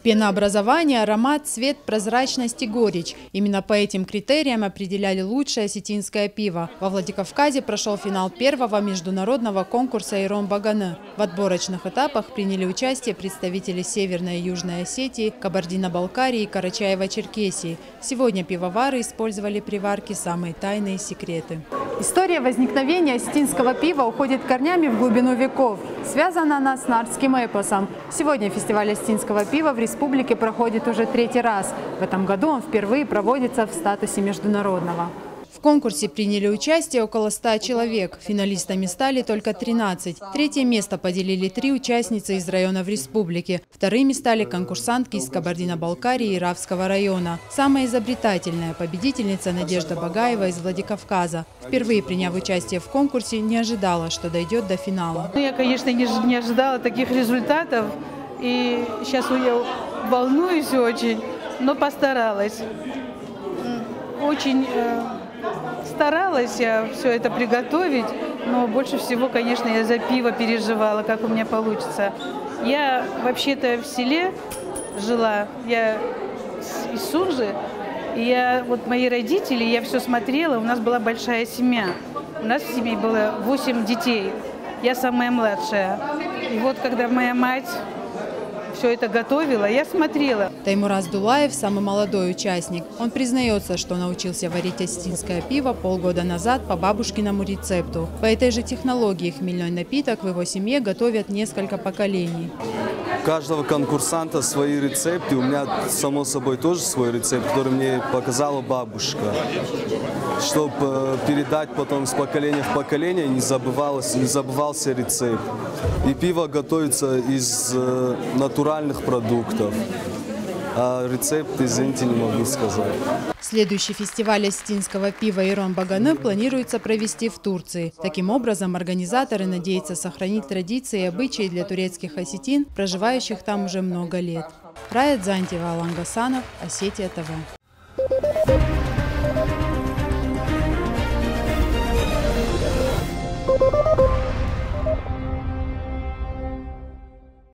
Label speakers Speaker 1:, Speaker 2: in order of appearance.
Speaker 1: Пенообразование, аромат, цвет, прозрачность и горечь. Именно по этим критериям определяли лучшее осетинское пиво. Во Владикавказе прошел финал первого международного конкурса «Ирон Баганы». В отборочных этапах приняли участие представители Северной и Южной Осетии, Кабардино-Балкарии и Карачаево-Черкесии. Сегодня пивовары использовали при варке самые тайные секреты. История возникновения осетинского пива уходит корнями в глубину веков. Связана она с нардским эпосом. Сегодня фестиваль осетинского пива в республике проходит уже третий раз. В этом году он впервые проводится в статусе международного. В конкурсе приняли участие около 100 человек. Финалистами стали только 13. Третье место поделили 3 участницы из районов республики. Вторыми стали конкурсантки из Кабардино-Балкарии и Равского района. Самая изобретательная победительница Надежда Багаева из Владикавказа. Впервые приняв участие в конкурсе, не ожидала, что дойдет до финала.
Speaker 2: Я, конечно, не ожидала таких результатов. И сейчас я волнуюсь очень, но постаралась. Очень старалась я все это приготовить, но больше всего, конечно, я за пиво переживала, как у меня получится. Я вообще-то в селе жила, я из Сунжи, и мои родители, я все смотрела, у нас была большая семья. У нас в семье было 8 детей, я самая младшая. И вот когда моя мать все это готовила, я смотрела.
Speaker 1: Таймураз Дулаев – самый молодой участник. Он признается, что научился варить осетинское пиво полгода назад по бабушкиному рецепту. По этой же технологии хмельной напиток в его семье готовят несколько поколений.
Speaker 3: У каждого конкурсанта свои рецепты. У меня, само собой, тоже свой рецепт, который мне показала бабушка. Чтобы передать потом с поколения в поколение, не забывался рецепт. И пиво готовится из натуральных продуктов. А рецепт, извините, не могу сказать.
Speaker 1: Следующий фестиваль осетинского пива «Ирон Баганы» планируется провести в Турции. Таким образом, организаторы надеются сохранить традиции и обычаи для турецких осетин, проживающих там уже много лет. Рая Дзантьева, Алан Гасанов, Осетия ТВ.